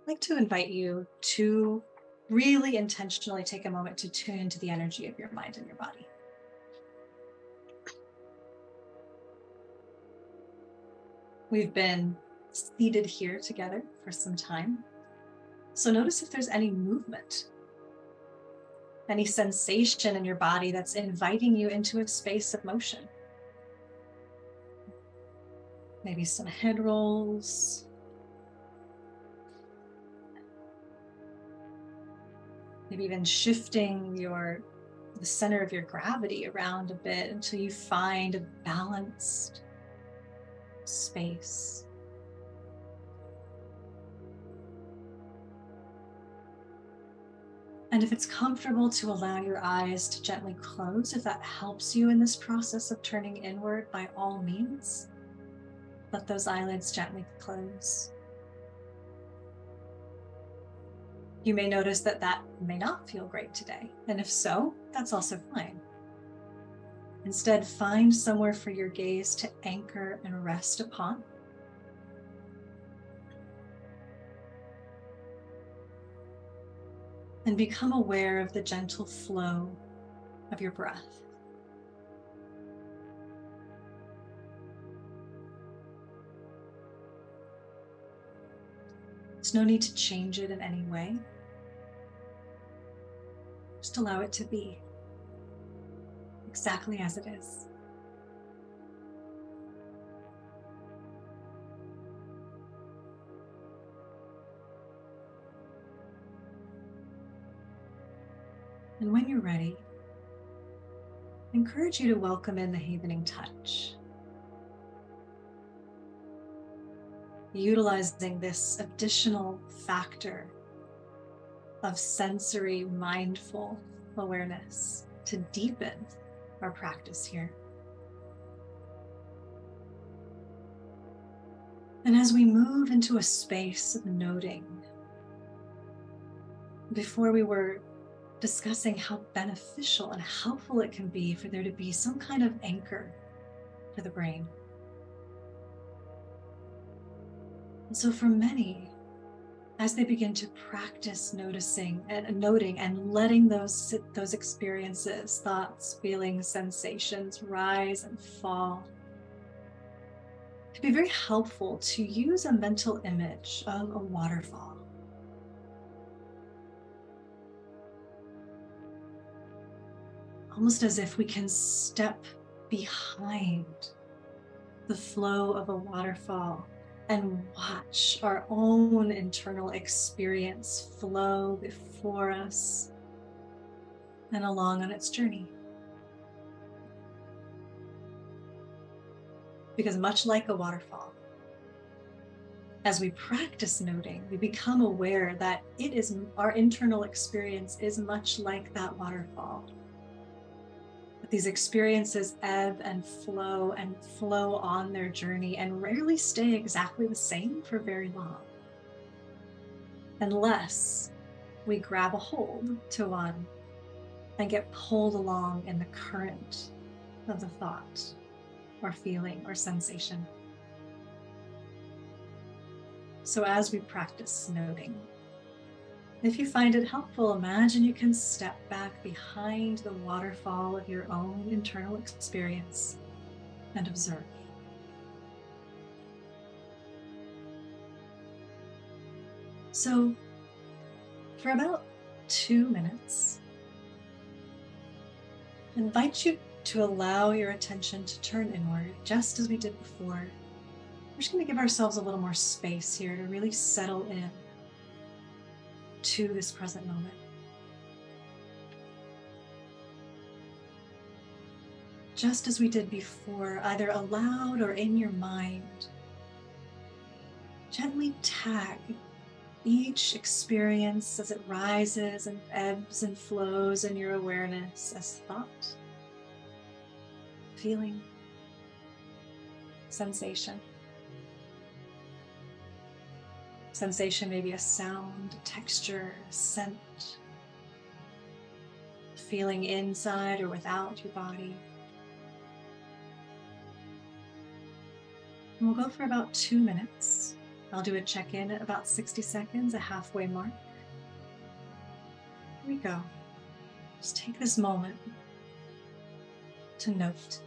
like to invite you to really intentionally take a moment to tune into the energy of your mind and your body. We've been seated here together for some time. So notice if there's any movement, any sensation in your body that's inviting you into a space of motion. Maybe some head rolls. Maybe even shifting the center of your gravity around a bit until you find a balanced space. And if it's comfortable to allow your eyes to gently close, if that helps you in this process of turning inward, by all means, let those eyelids gently close. You may notice that that may not feel great today, and if so, that's also fine. Instead, find somewhere for your gaze to anchor and rest upon. And become aware of the gentle flow of your breath. There's no need to change it in any way. Just allow it to be exactly as it is. And when you're ready, I encourage you to welcome in the havening touch. Utilizing this additional factor of sensory mindful awareness to deepen our practice here. And as we move into a space of noting, before we were discussing how beneficial and helpful it can be for there to be some kind of anchor for the brain. And so for many, as they begin to practice noticing and noting and letting those experiences, thoughts, feelings, sensations rise and fall, it can be very helpful to use a mental image of a waterfall. Almost as if we can step behind the flow of a waterfall and watch our own internal experience flow before us and along on its journey. Because much like a waterfall, as we practice noting, we become aware that our internal experience is much like that waterfall. These experiences ebb and flow on their journey and rarely stay exactly the same for very long, unless we grab a hold to one and get pulled along in the current of the thought or feeling or sensation. So as we practice noting, if you find it helpful, imagine you can step back behind the waterfall of your own internal experience and observe. So, for about 2 minutes, I invite you to allow your attention to turn inward, just as we did before. We're just going to give ourselves a little more space here to really settle in to this present moment. Just as we did before, either aloud or in your mind, gently tag each experience as it rises and ebbs and flows in your awareness as thought, feeling, sensation. Sensation may be a sound, a texture, a scent, feeling inside or without your body. And we'll go for about 2 minutes, I'll do a check-in at about 60 seconds, a halfway mark. Here we go. Just take this moment to note.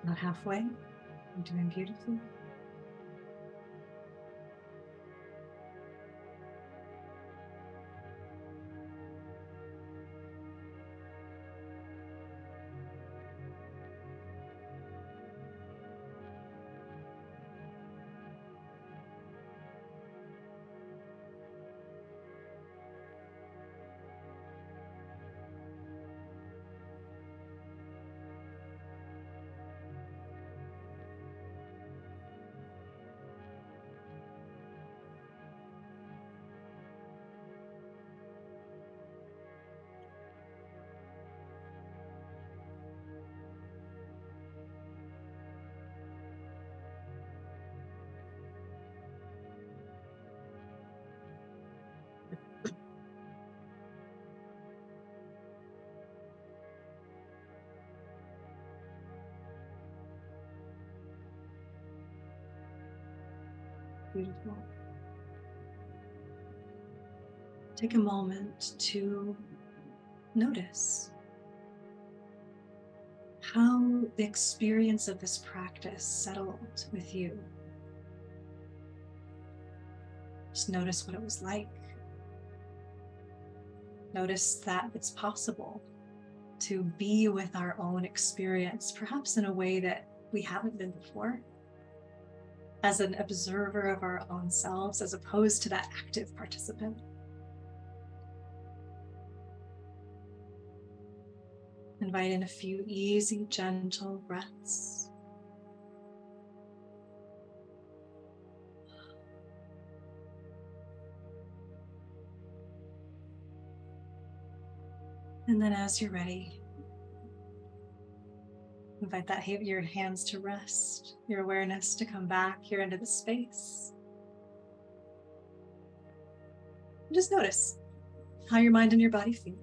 Not halfway. I'm doing beautifully. Beautiful. Take a moment to notice how the experience of this practice settled with you. Just notice what it was like. Notice that it's possible to be with our own experience, perhaps in a way that we haven't been before, as an observer of our own selves, as opposed to that active participant. Invite in a few easy, gentle breaths. And then as you're ready, invite your hands to rest, your awareness to come back here into the space. And just notice how your mind and your body feel.